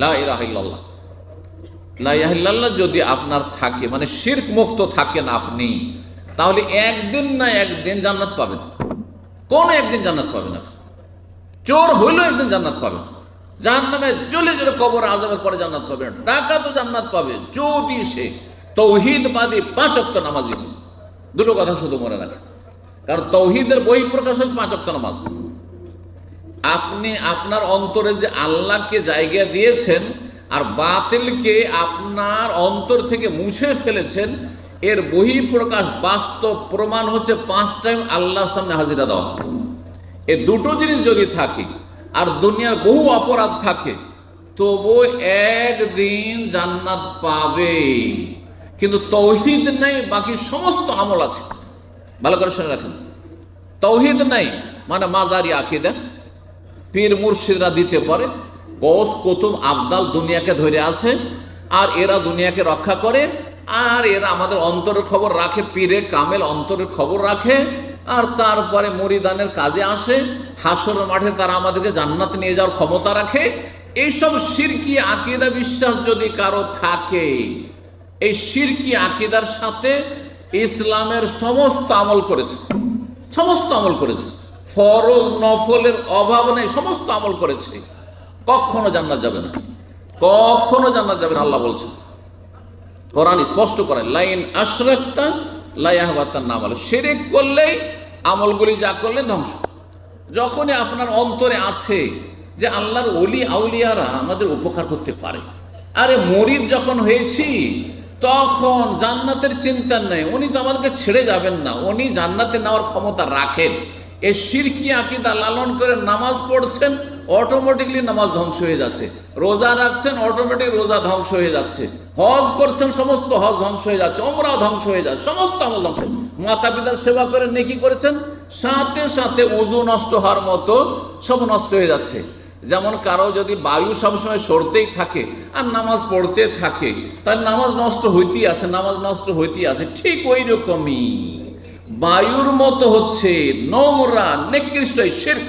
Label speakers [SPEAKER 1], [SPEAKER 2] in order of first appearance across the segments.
[SPEAKER 1] লা ইলাহা ইল্লাল্লাহ। লা ইলাহা ইল্লাল্লাহ যদি আপনার থাকে, মানে শিরক মুক্ত থাকেন আপনি, তাহলে একদিন না একদিন জান্নাত পাবেন। কোন একদিন জান্নাত পাবেন আপনি। চোর হইলেও একদিন জান্নাত পাবেন, জাহান্নামে জ্বলে জ্বলে কবর আযাবের পরে জান্নাত পাবেন। ডাকাতও জান্নাত পাবে যদি সে তৌহিদবাদী 5 ওয়াক্ত নামাজি হয়। দুটো কথা শুধু মনে রাখেন, কারণ তৌহিদের বহিঃপ্রকাশ হচ্ছে 5 ওয়াক্ত নামাজ। আপনি আপনার অন্তরে যে আল্লাহকে জায়গা দিয়েছেন আর বাতিলকে আপনার অন্তর থেকে মুছে ফেলেছেন, এর বহিঃপ্রকাশ বাস্তব প্রমাণ হচ্ছে 5 টাইম আল্লাহর সামনে হাজিরা দেওয়া। এই দুটো জিনিস যদি থাকে আর দুনিয়ার বহু অপরাধ থাকে, তবু একদিন জান্নাত পাবে। কিন্তু তৌহিদ নেই, বাকি সমস্ত আমল আছে। ভালো করে শুনে রাখেন, তৌহিদ নেই মানে মাজারি আকীদা, পীর মুর্শিদরা দিতে পারে, গৌস কুতুব আবদাল দুনিয়াকে ধরে আছে, আর এরা দুনিয়াকে রক্ষা করে, আর এরা আমাদের অন্তরের খবর রাখে, পীরে কামেল অন্তরের খবর রাখে, আর তারপরে মরিদানের কাজে আসে, হাসরের মাঠে তারা আমাদেরকে জান্নাত নিয়ে যাওয়ার ক্ষমতা রাখে। এইসব শিরকি আকীদা বিশ্বাস যদি কারো থাকে, এই শিরকি আকীদার সাথে ইসলামের সমস্ত আমল করেছে, সমস্ত আমল করেছে, ফরজ নফলের অভাব নেই, সমস্ত আমল করেছে, কখনো জান্নাত যাবে না, কখনো জান্নাত যাবে না। আল্লাহ বলছেন, কোরআন স্পষ্ট করে, লাইন আশরাকতা লা ইয়াহবাতান আমাল, শিরক করলেই আমলগুলি যা করলে ধ্বংস। যখনই আপনার অন্তরে আছে যে আল্লাহর ওলি আউলিয়ারা আমাদের উপকার করতে পারে, আরে মুরিদ যখন হয়েছি তখন জান্নাতের চিন্তা নেই, উনি তো আমাদেরকে ছেড়ে যাবেন না, উনি জান্নাতে নেওয়ার ক্ষমতা রাখেন। এই শিরকি আকীদা লালন করে নামাজ পড়ছেন, অটোমেটিকলি নামাজ ধ্বংস হয়ে যাচ্ছে। রোজা রাখছেন, অটোমেটিক রোজা ধ্বংস হয়ে যাচ্ছে। হজ করছেন, সমস্ত হজ ধ্বংস হয়ে যাচ্ছে, ওমরাও ধ্বংস হয়ে যাচ্ছে, সমস্ত আমল ধ্বংস। মাতা পিতার সেবা করে নেকি করেছেন, সাথে সাথে ওযু নষ্ট হওয়ার মতো সব নষ্ট হয়ে যাচ্ছে। যেমন কারো যদি বায়ু সবসময় সরতেই থাকে আর নামাজ পড়তে থাকে, তার নামাজ নষ্ট হইতেই আছে, নামাজ নষ্ট হইতেই আছে। ঠিক ওই রকমই বায়ুর মতো হচ্ছে নোংরা নিকৃষ্ট শিরক।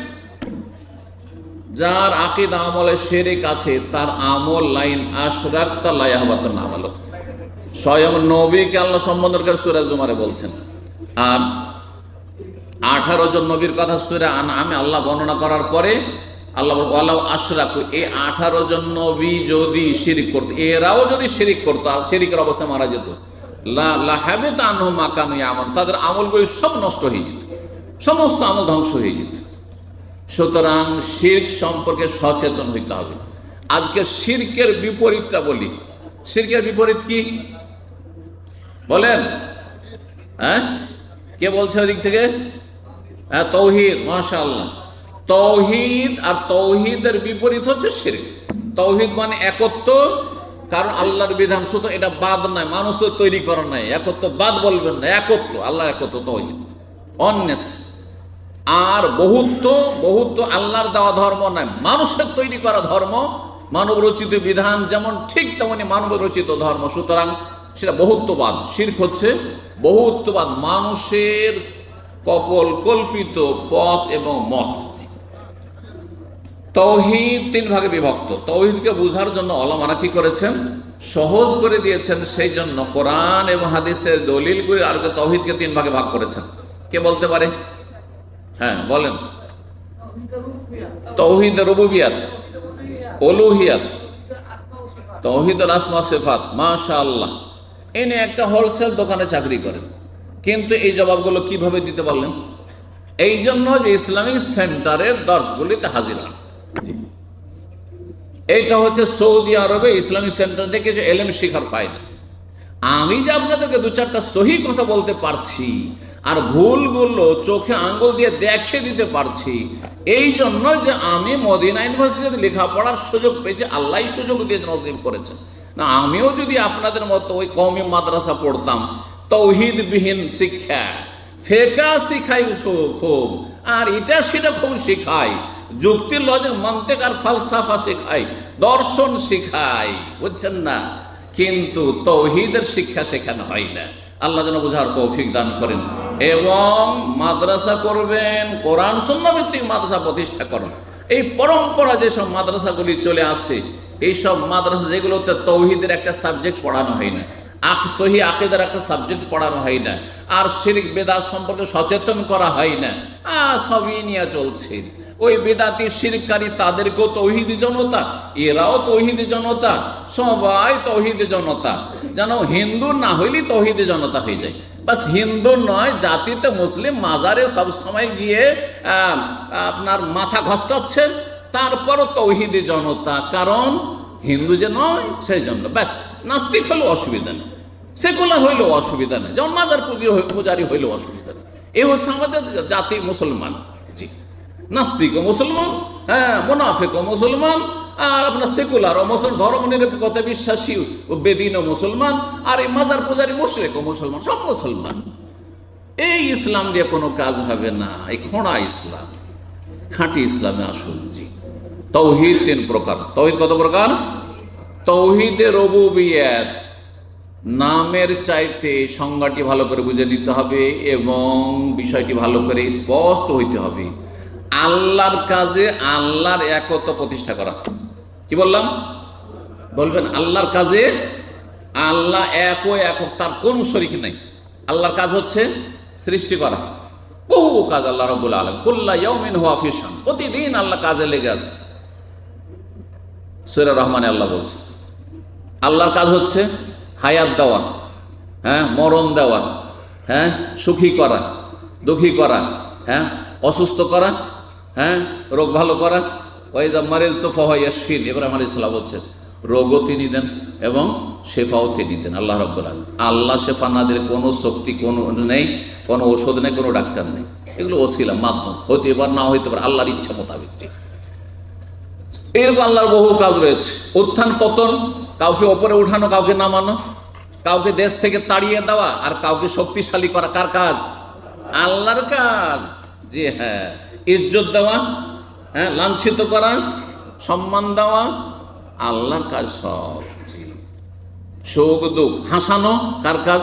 [SPEAKER 1] যার আকীদা আমলে শিরক আছে, তার আমল লাইন আশরাকতা লা ইয়াহবাতুন আমাল। স্বয়ং নবীকে আল্লাহ সম্বোধন করে সূরা জুমারে বলছেন। আর 18 জন নবীর কথা সূরা আনআমে আল্লাহ বর্ণনা করার পরে আল্লাহ ওয়ালাউ আশরাকু, এই 18 জন নবী যদি শিরক করত, এরাও যদি শিরক করত আর শিরকের অবস্থায় মারা যেত, লা হাবিতা আনহুম মা কানু ইয়ামালুন, তাদের আমলগুলি সব নষ্ট হয়ে যেত, সমস্ত আমল ধ্বংস হয়ে যেত। সুতরাং শিরক সম্পর্কে সচেতন হইতে হবে। আজকে শিরকের বিপরীতটা বলি। শিরকের বিপরীত কি বলেন? হ্যাঁ, কে বলছে ওদিক থেকে? হ্যাঁ, তৌহিদ। মাশাআল্লাহ, তৌহিদ। আর তৌহিদের বিপরীত হচ্ছে শিরক। তৌহিদ মানে একত্ব, কারণ আল্লাহর বিধান শুধু এটা বাদ নয়, মানুষের তৈরি করা নাই। একত্ব বাদ বলবেন না, একত্ব, আল্লাহ একত্ব, তৌহিদ অন্নেস। আর বহুত্ব, বহুত্ব আল্লাহর দেওয়া ধর্ম নয়, মানুষের তৈরি করা ধর্ম, মানব রচিত বিধান যেমন ঠিক তেমনি মানব রচিত ধর্ম। সুতরাং সেটা বহুত্ববাদ। শিরক হচ্ছে বহুত্ববাদ, মানুষের কল্পিত পথ এবং মত। তৌহিদ 3 ভাগে বিভক্ত। তৌহিদকে বোঝার জন্য ওলামারা কি করেছেন? সহজ করে দিয়েছেন। সেই জন্য কোরআন এবং হাদিসের দলিলগুলি আর তৌহিদকে 3 ভাগে ভাগ করেছেন। কে বলতে পারে? হ্যাঁ বলেন। তৌহিদ রুবুবিয়াত, উলুহিয়াত, তৌহিদুল আসমা সিফাত। মাশাআল্লাহ, এনে একটা হোলসেল দোকানে চাকরি করেন, কিন্তু এই জবাবগুলো কিভাবে দিতে পারলেন? এই জন্য যে ইসলামিক সেন্টারের দর্শগুলিতে হাজির হন। এইটা হচ্ছে সৌদি আরবে ইসলামিক সেন্টার থেকে যে এলেম শিখার ফায়দা। আমি যে আপনাদেরকে 2-4টা সহি কথা বলতে পারছি আর ভুলগুলো চোখে আঙ্গুল দিয়ে দেখে দিতে পারছি, এই জন্য যে আমি মদিনা ইউনিভার্সিটিতে লেখাপড়ার সুযোগ পেয়েছি, আল্লাহ সুযোগ দিয়ে নসিব করেছেন। না, আমিও যদি আপনাদের মতো ওই কওমি মাদ্রাসা পড়তাম, তৌহিদবিহীন শিক্ষা, ফিকহ শিখাই খুব, আর এটা সেটা খুব শিখাই, যুক্তির লজিক মন্তেক আর ফালসাফা শেখাই, দর্শন শিখাই, বুঝছেন না, কিন্তু তৌহিদের শিক্ষা শেখানো হয় না। আল্লাহ যেন বুঝার তৌফিক দান করেন। এবং মাদ্রাসা করবেন, কোরআন সুন্নাহ ভিত্তিক মাদ্রাসা প্রতিষ্ঠা করুন। এই পরম্পরা যেসব মাদ্রাসাগুলি চলে আসছে, এইসব মাদ্রাসা যেগুলোতে তৌহিদের একটা সাবজেক্ট পড়ানো হয় না, সহি আকীদার একটা সাবজেক্ট পড়ানো হয় না, আর শিরক বেদাত সম্পর্কে সচেতন করা হয় না, সবই নিয়ে চলছে। ওই বেদাতি শিরককারী তাদেরকেও তৌহিদি জনতা, এরাও তৌহিদি জনতা, সবাই তৌহিদি জনতা। যেন হিন্দু না হইলেই তৌহিদি জনতা হয়ে যায়। বাস হিন্দু নয়, জাতিতে মুসলিম, মাজারে সব সময় গিয়ে আপনার মাথা ঘসকাচ্ছে, তারপরও তৌহিদি জনতা। কারণ হিন্দু যে নয় সেই জন্য। ব্যাস, নাস্তিক হলেও অসুবিধা নেই, সেকুলার হইলেও অসুবিধা নেই, যেমন মাজার পূজারি হইলেও অসুবিধা নেই। এই হচ্ছে আমাদের জাতি মুসলমান। জি, নাস্তিকও মুসলমান, মুনাফিকও মুসলমান, আর আপনার সেকুলার ও মুসলমান, ধর্ম নিরপেক্ষতা বিশ্বাসী ও বেদিনও মুসলমান, আর এই মাজার পূজারি মুশরিকও মুসলমান, সব মুসলমান। এই ইসলাম দিয়ে কোনো কাজ হবে না, এই খোঁড়া ইসলাম। খাঁটি ইসলামে আসুন। জি, তৌহিদ 3 প্রকার। তৌহিদ কত প্রকার? তৌহিদে রুবুবিয়্যাত, নামের চাইতে সংজ্ঞাটি ভালো করে বুঝে নিতে হবে এবং বিষয়টি ভালো করে স্পষ্ট হইতে হবে। আল্লাহর কাজে আল্লাহর একত্ব প্রতিষ্ঠা করা। কি বললাম? বলবেন আল্লাহর কাজে আল্লাহ এক ও একক, তার কোন শরীক নাই। আল্লাহর কাজ হচ্ছে সৃষ্টি করা। বহু কাজ আল্লাহ রাব্বুল আলামিন, কুল্লা ইয়াউমিন হুয়া ফি শান, প্রতিদিন আল্লাহ কাজে লেগে আছে। সূরা রহমানে আল্লাহ বলছে আল্লাহর কাজ হচ্ছে হায়াত দেওয়া, মরণ দেওয়া, সুখী করা, দুঃখী করা, অসুস্থ করা, রোগ ভালো করা। ওয়াইদা মারিজতু ফাহুয়া ইয়াশফিন, ইব্রাহিম আলাইহিস সালাম বলছেন রোগও তিনি দেন এবং শেফাও তিনি দেন। আল্লাহ রাব্বুল আলামিন, আল্লাহ শেফা না দিলে কোনো শক্তি কোনো নেই, কোনো ওষুধ নেই, কোনো ডাক্তার নেই। এগুলো ওসিলা, মাধ্যম, হইতে পারে না হইতে পারে, আল্লাহর ইচ্ছা মোতাবেক। এরকম আল্লাহর বহু কাজ রয়েছে। উত্থান পতন, কাউকে ওপরে উঠানো, কাউকে নামানো, কাউকে দেশ থেকে তাড়িয়ে দেওয়া, আর কাউকে শক্তিশালী করা কার কাজ? আল্লাহর কাজ। জি হ্যাঁ, ইজ্জত দেওয়া, লাঞ্ছিত করা, সম্মান দেওয়া, আল্লাহর কাজ সব। জি, সুখ দুঃখ, হাসানো কার কাজ?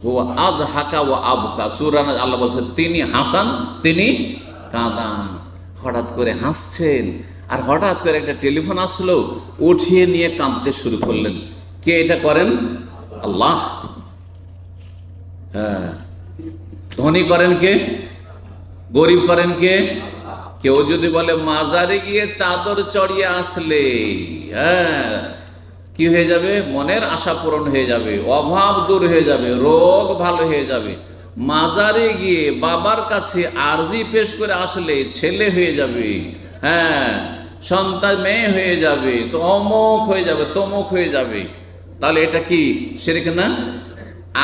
[SPEAKER 1] হুয়া আযহাকা ওয়া আবকা, সূরা আল্লাহ বলছেন তিনি হাসান, তিনি কাঁদান। হঠাৎ করে হাসছেন, আর হঠাৎ করে একটা টেলিফোন আসলো, উঠিয়ে নিয়ে কাঁদতে শুরু করলেন। কে এটা করেন? আল্লাহ। ধনী করেন কে? গরিব করেন কে? কেউ যদি বলে মাজারে গিয়ে চাদর চড়িয়ে আসলে কি হয়ে যাবে? মনের আশা পূরণ হয়ে যাবে, অভাব দূর হয়ে যাবে, রোগ ভালো হয়ে যাবে। মাজারে গিয়ে বাবার কাছে আরজি পেশ করে আসলে ছেলে হয়ে যাবে, সন্তান মেয়ে হয়ে যাবে, তো অমুক হয়ে যাবে, তমুক হয়ে যাবে। তাহলে এটা কি শিরক না?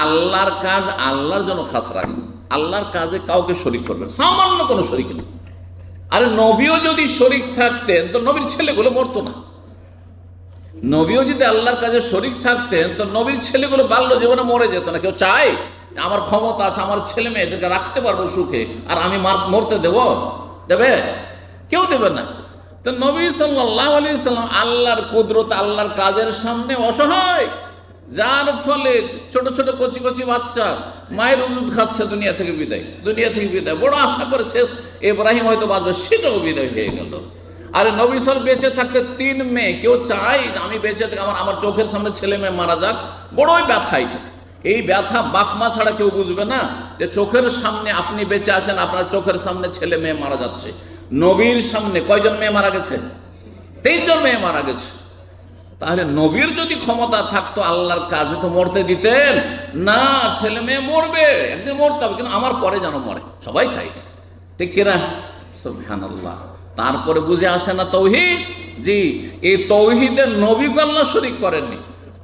[SPEAKER 1] আল্লাহর কাজ আল্লাহর জন্য খাস রাখেন, আল্লাহর কাজে কাউকে শরীক করবেন, সামান্য কোনো শরীক নেই। আরে নবীও যদি শরীক থাকতেন তো নবীর ছেলেগুলো মরতো না। নবীও যদি আল্লাহর কাজে শরীক থাকতেন তো নবীর ছেলেগুলো বাল্য জীবনে মরে যেত না। কেউ চায় আমার ক্ষমতা আছে, আমার ছেলে মেয়েদেরকে রাখতে পারবো সুখে, আর আমি মরতে দেবে? কেউ দেবে না। তো নবী সাল্লাল্লাহু আলাইহি সাল্লাম আল্লাহর কুদরত, আল্লাহর কাজের সামনে অসহায়, যার ফলে ছোট ছোট কচি কচি বাচ্চা মায়ের দুধ খাচ্ছে, দুনিয়া থেকে বিদায়। বড় আশা করে শেষ ইব্রাহিম হয়তো বাঁচবে, সেটাও বিদায় হয়ে গেল। আরে নবী সাল্লাল্লাহু বেঁচে থাকতে 3 মেয়ে, কেউ চায় আমি বেঁচে থাকি আমার চোখের সামনে ছেলে মেয়ে মারা যাক? বড়ই ব্যথা এটা। এই ব্যথা বাপমা ছাড়া কেউ বুঝবে না, যে চোখের সামনে আপনি বেঁচে আছেন, আপনার চোখের সামনে ছেলে মেয়ে মারা যাচ্ছে। নবীর সামনে কয়জন মেয়ে মারা গেছে? 23 জন মেয়ে মারা গেছে। তাহলে নবীর যদি ক্ষমতা থাকতো আল্লাহর কাজে তো মরতে দিতেন না। ছেলে মেয়ে মরবে, একদিন মরতে হবে, কিন্তু আমার পরে যেন মরে, সবাই চাই, ঠিক কিনা? সুবহানাল্লাহ। তারপরে বুঝে আসে না তৌহিদ। জি, এই তৌহিদে নবীকে আল্লাহ শরীক করেননি,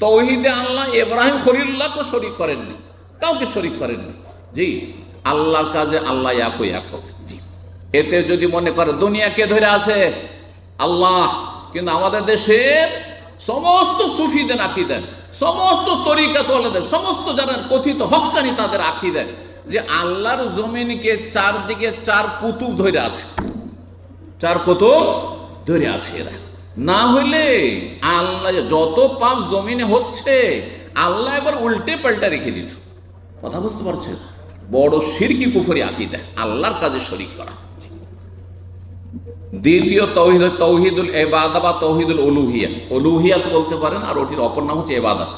[SPEAKER 1] তৌহিদে আল্লাহ ইব্রাহিম খলিলুল্লাহকে শরীক করেননি, কাউকে শরীক করেননি। জি, আল্লাহর কাজে আল্লাহ একক। জি, এতে যদি মনে করে দুনিয়া কে ধরে আছে? আল্লাহ। কিন্তু আমাদের দেশের সমস্ত সুফিদের আকীদা, সমস্ত তরিকাতওয়ালাদের, সমস্ত যারা কথিত হক্কানি, তাদের আকীদা যে আল্লাহর জমিনকে চারদিকে 4 কুতুব ধরে আছে, 4 কুতুব ধরে আছে এরা। না হইলে আল্লাহ যত পাপ জমিনে হচ্ছে আল্লাহ এবার উল্টে পাল্টা রেখে দিত। কথা বুঝতে পারছেন? বড় শিরকি কুফরি আকীদা, আল্লাহর কাজে শরীক করা। দ্বিতীয় তৌহিদ তৌহিদুল ইবাদা বা তৌহিদুল উলুহিয়া। উলুহিয়াত বলতে পারেন, আর ওটির অপর নাম হচ্ছে ইবাদত।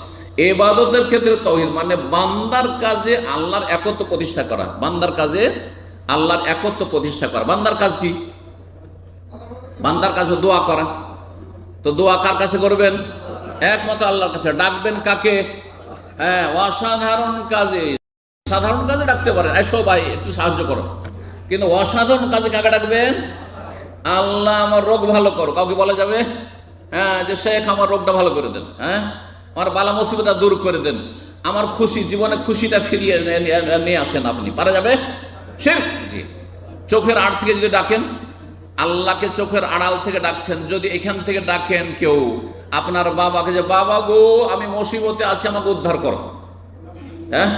[SPEAKER 1] ইবাদতের ক্ষেত্রে তৌহিদ মানে বান্দার কাজে আল্লাহর একত্ব প্রতিষ্ঠা করা। বান্দার কাজে আল্লাহর একত্ব প্রতিষ্ঠা করা। বান্দার কাজ কি? বান্দার কাছে দোয়া করা। তো দোয়া কার কাছে করবেন? একমাত্র আল্লাহর কাছে। ডাকবেন কাকে? হ্যাঁ, অসাধারণ কাজে। সাধারণ কাজে ডাকতে পারেন, এসো ভাই একটু সাহায্য করো, কিন্তু অসাধারণ কাজে কাকে ডাকবেন? আল্লাহ আমার রোগ ভালো করো। কাউকে বলা যাবে হ্যাঁ যে শেখ আমার রোগটা ভালো করে দেন, হ্যাঁ আমার বালা মুসিবতটা দূর করে দেন, আমার খুশি জীবনে খুশিটা ফিরিয়ে নিয়ে আসেন আপনি, পারা যাবে? শিরক। জি। চোখের আড় থেকে যদি ডাকেন, আল্লাহকে চোখের আড়াল থেকে ডাকছেন, যদি এখান থেকে ডাকেন কেউ আপনার বাবাকে, যে বাবা গো আমি মুসিবতে আছি আমাকে উদ্ধার করো, হ্যাঁ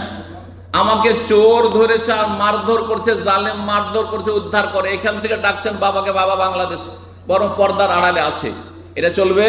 [SPEAKER 1] আমাকে চোর ধরেছে আর মারধর করছে, জালেম মারধর করছে, উদ্ধার করে, এখান থেকে ডাকছেন বাবাকে, বাবা বাংলাদেশ বরং পর্দার আড়ালে আছে, এটা চলবে?